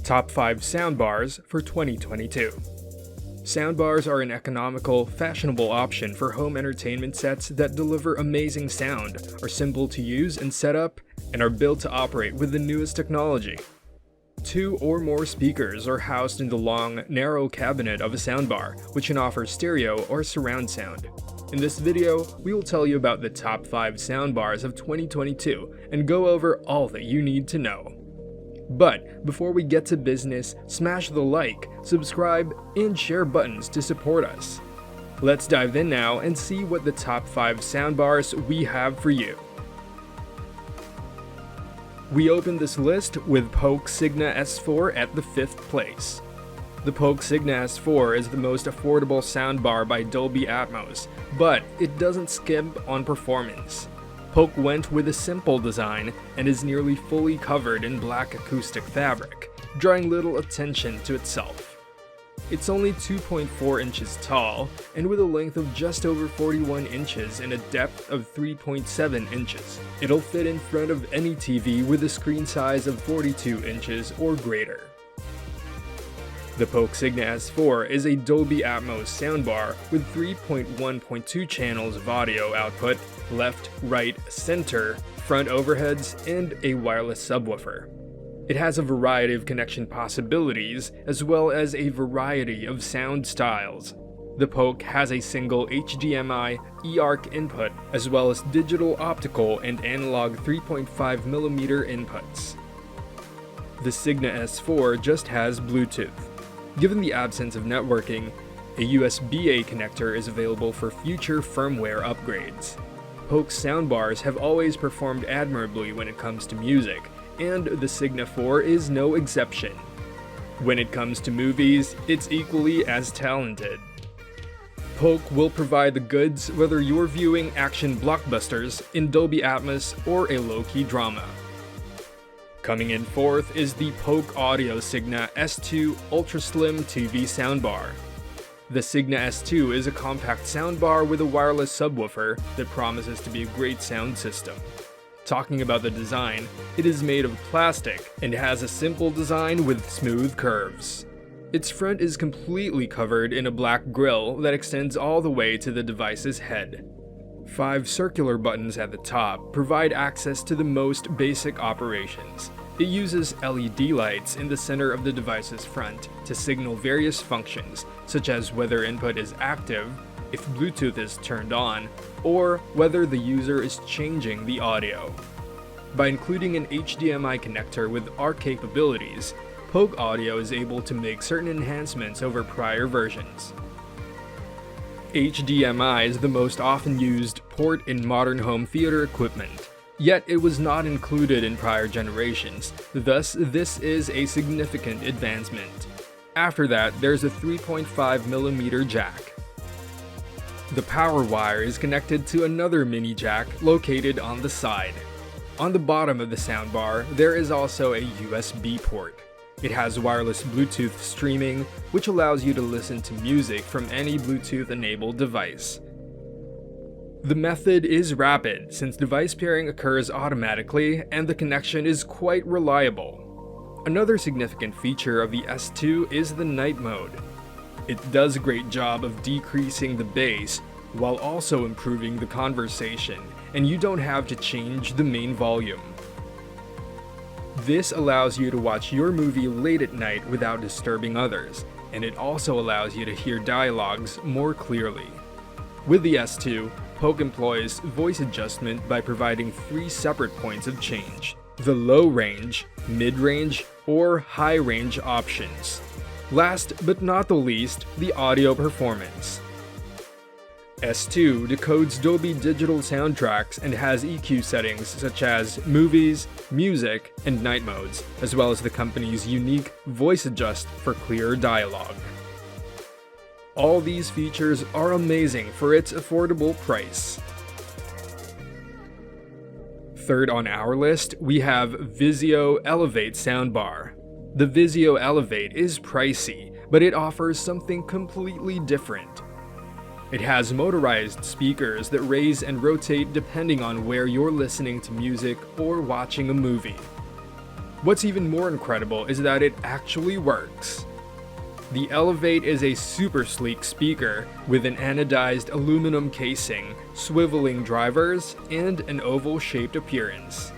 Top 5 Soundbars for 2022. Soundbars are an economical, fashionable option for home entertainment sets that deliver amazing sound, are simple to use and set up, and are built to operate with the newest technology. 2 or more speakers are housed in the long, narrow cabinet of a soundbar, which can offer stereo or surround sound. In this video, we will tell you about the top 5 soundbars of 2022 and go over all that you need to know. But before we get to business, smash the like, subscribe, and share buttons to support us. Let's dive in now and see what the top 5 soundbars we have for you. We open this list with Polk Signa S4 at the 5th place. The Polk Signa S4 is the most affordable soundbar by Dolby Atmos, but it doesn't skimp on performance. Polk went with a simple design and is nearly fully covered in black acoustic fabric, drawing little attention to itself. It's only 2.4 inches tall, and with a length of just over 41 inches and a depth of 3.7 inches. It'll fit in front of any TV with a screen size of 42 inches or greater. The Polk Signa S4 is a Dolby Atmos soundbar with 3.1.2 channels of audio output, left, right, center, front overheads, and a wireless subwoofer. It has a variety of connection possibilities, as well as a variety of sound styles. The Polk has a single HDMI eARC input, as well as digital optical and analog 3.5mm inputs. The Signa S4 just has Bluetooth. Given the absence of networking, a USB-A connector is available for future firmware upgrades. Polk's soundbars have always performed admirably when it comes to music, and the Signa 4 is no exception. When it comes to movies, it's equally as talented. Polk will provide the goods whether you're viewing action blockbusters in Dolby Atmos or a low-key drama. Coming in 4th is the Polk Audio Signa S2 Ultra Slim TV Soundbar. The Signa S2 is a compact soundbar with a wireless subwoofer that promises to be a great sound system. Talking about the design, it is made of plastic and has a simple design with smooth curves. Its front is completely covered in a black grille that extends all the way to the device's head. 5 circular buttons at the top provide access to the most basic operations. It uses LED lights in the center of the device's front to signal various functions, such as whether input is active, if Bluetooth is turned on, or whether the user is changing the audio. By including an HDMI connector with ARC capabilities, Polk Audio is able to make certain enhancements over prior versions. HDMI is the most often used port in modern home theater equipment, yet it was not included in prior generations, thus this is a significant advancement. After that, there's a 3.5mm jack. The power wire is connected to another mini jack located on the side. On the bottom of the soundbar, there is also a USB port. It has wireless Bluetooth streaming, which allows you to listen to music from any Bluetooth-enabled device. The method is rapid, since device pairing occurs automatically and the connection is quite reliable. Another significant feature of the S2 is the night mode. It does a great job of decreasing the bass while also improving the conversation, and you don't have to change the main volume. This allows you to watch your movie late at night without disturbing others, and it also allows you to hear dialogues more clearly. With the S2, Polk employs voice adjustment by providing 3 separate points of change: the low range, mid-range, or high range options. Last but not the least, the audio performance. S2 decodes Dolby Digital soundtracks and has EQ settings such as movies, music, and night modes, as well as the company's unique voice adjust for clearer dialogue. All these features are amazing for its affordable price. Third on our list, we have Vizio Elevate Soundbar. The Vizio Elevate is pricey, but it offers something completely different. It has motorized speakers that raise and rotate depending on where you're listening to music or watching a movie. What's even more incredible is that it actually works. The Elevate is a super sleek speaker with an anodized aluminum casing, swiveling drivers, and an oval-shaped appearance.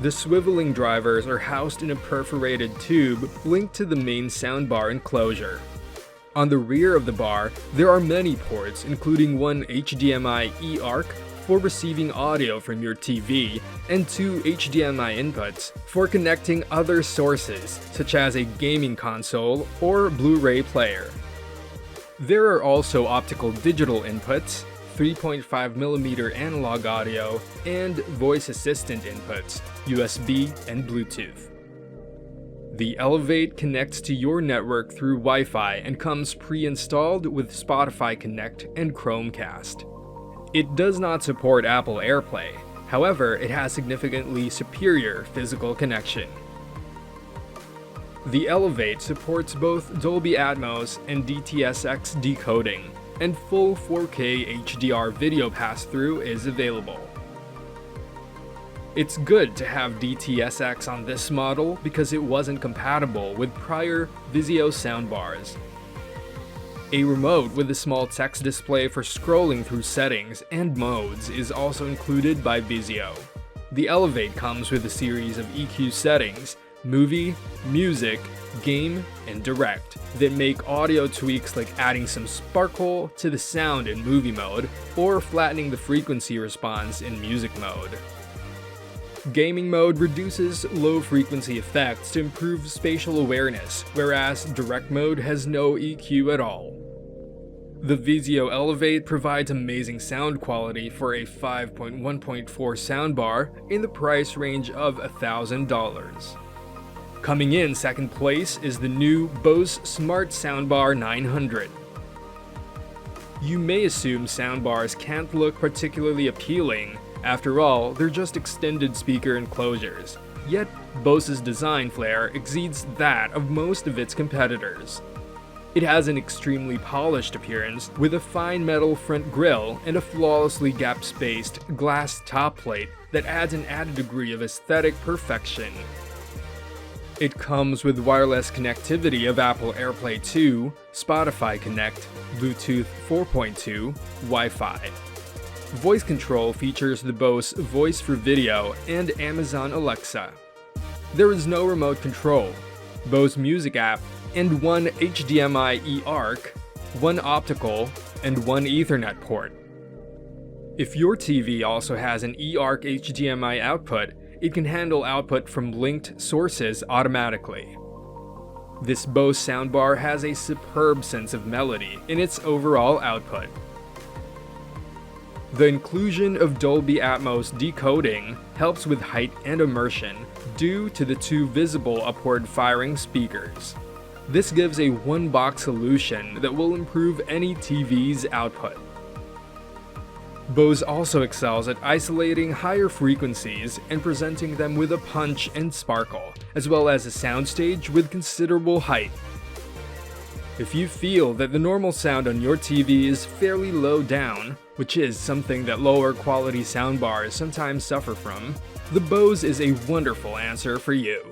The swiveling drivers are housed in a perforated tube linked to the main soundbar enclosure. On the rear of the bar, there are many ports, including one HDMI eARC for receiving audio from your TV, and 2 HDMI inputs for connecting other sources, such as a gaming console or Blu-ray player. There are also optical digital inputs, 3.5mm analog audio, and voice assistant inputs, USB and Bluetooth. The Elevate connects to your network through Wi-Fi and comes pre-installed with Spotify Connect and Chromecast. It does not support Apple AirPlay, however, it has significantly superior physical connection. The Elevate supports both Dolby Atmos and DTS:X decoding, and full 4K HDR video pass-through is available. It's good to have DTS:X on this model because it wasn't compatible with prior Vizio soundbars. A remote with a small text display for scrolling through settings and modes is also included by Vizio. The Elevate comes with a series of EQ settings, movie, music, game, and direct, that make audio tweaks like adding some sparkle to the sound in movie mode or flattening the frequency response in music mode. Gaming mode reduces low-frequency effects to improve spatial awareness, whereas direct mode has no EQ at all. The Vizio Elevate provides amazing sound quality for a 5.1.4 soundbar in the price range of $1,000. Coming in second place is the new Bose Smart Soundbar 900. You may assume soundbars can't look particularly appealing. After all, they're just extended speaker enclosures. Yet, Bose's design flair exceeds that of most of its competitors. It has an extremely polished appearance with a fine metal front grille and a flawlessly gap-spaced glass top plate that adds an added degree of aesthetic perfection. It comes with wireless connectivity of Apple AirPlay 2, Spotify Connect, Bluetooth 4.2, Wi-Fi. Voice control features the Bose Voice for Video and Amazon Alexa. There is no remote control, Bose Music app, and one HDMI eARC, one optical, and one Ethernet port. If your TV also has an eARC HDMI output, it can handle output from linked sources automatically. This Bose soundbar has a superb sense of melody in its overall output. The inclusion of Dolby Atmos decoding helps with height and immersion due to the 2 visible upward-firing speakers. This gives a one-box solution that will improve any TV's output. Bose also excels at isolating higher frequencies and presenting them with a punch and sparkle, as well as a soundstage with considerable height. If you feel that the normal sound on your TV is fairly low down, which is something that lower quality soundbars sometimes suffer from, the Bose is a wonderful answer for you.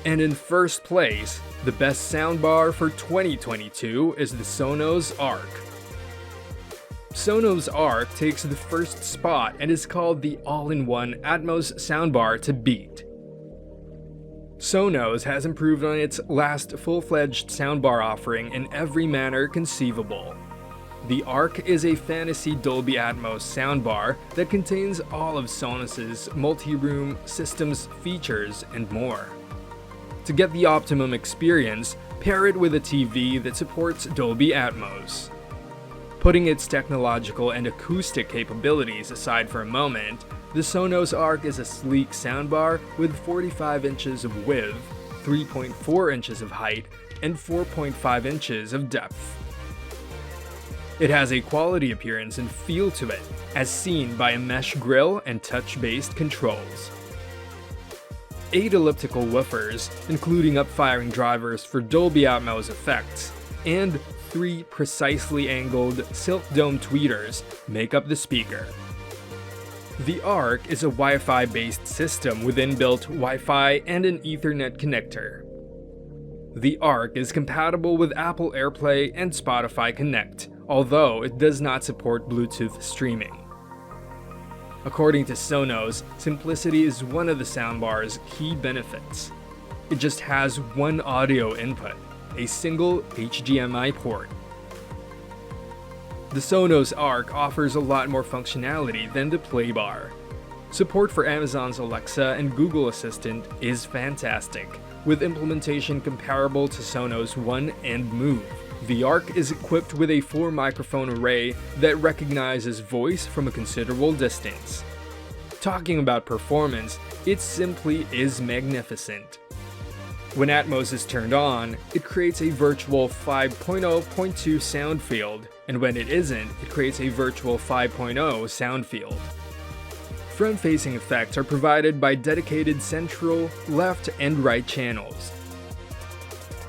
And in first place, the best soundbar for 2022 is the Sonos Arc. Sonos Arc takes the first spot and is called the all-in-one Atmos soundbar to beat. Sonos has improved on its last full-fledged soundbar offering in every manner conceivable. The Arc is a fantasy Dolby Atmos soundbar that contains all of Sonos's multi-room systems features and more. To get the optimum experience, pair it with a TV that supports Dolby Atmos. Putting its technological and acoustic capabilities aside for a moment, the Sonos Arc is a sleek soundbar with 45 inches of width, 3.4 inches of height, and 4.5 inches of depth. It has a quality appearance and feel to it, as seen by a mesh grille and touch-based controls. 8 elliptical woofers, including up-firing drivers for Dolby Atmos effects, and 3 precisely angled silk dome tweeters make up the speaker. The ARC is a Wi-Fi based system with inbuilt Wi-Fi and an Ethernet connector. The ARC is compatible with Apple AirPlay and Spotify Connect, although it does not support Bluetooth streaming. According to Sonos, simplicity is one of the soundbar's key benefits. It just has one audio input, a single HDMI port. The Sonos ARC offers a lot more functionality than the Play Bar. Support for Amazon's Alexa and Google Assistant is fantastic, with implementation comparable to Sonos One and Move. The ARC is equipped with a 4-microphone array that recognizes voice from a considerable distance. Talking about performance, it simply is magnificent. When Atmos is turned on, it creates a virtual 5.0.2 sound field, and when it isn't, it creates a virtual 5.0 sound field. Front-facing effects are provided by dedicated central, left, and right channels.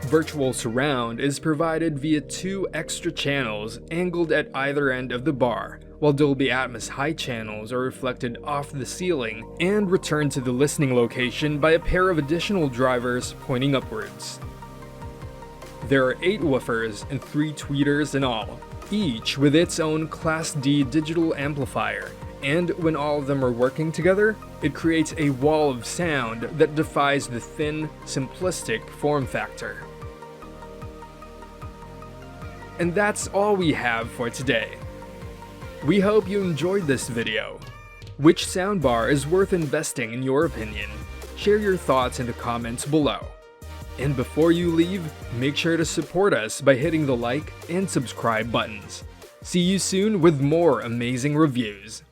Virtual surround is provided via 2 extra channels angled at either end of the bar, while Dolby Atmos high channels are reflected off the ceiling and returned to the listening location by a pair of additional drivers pointing upwards. There are 8 woofers and 3 tweeters in all, each with its own Class D digital amplifier, and when all of them are working together, it creates a wall of sound that defies the thin, simplistic form factor. And that's all we have for today. We hope you enjoyed this video. Which soundbar is worth investing in your opinion? Share your thoughts in the comments below. And before you leave, make sure to support us by hitting the like and subscribe buttons. See you soon with more amazing reviews.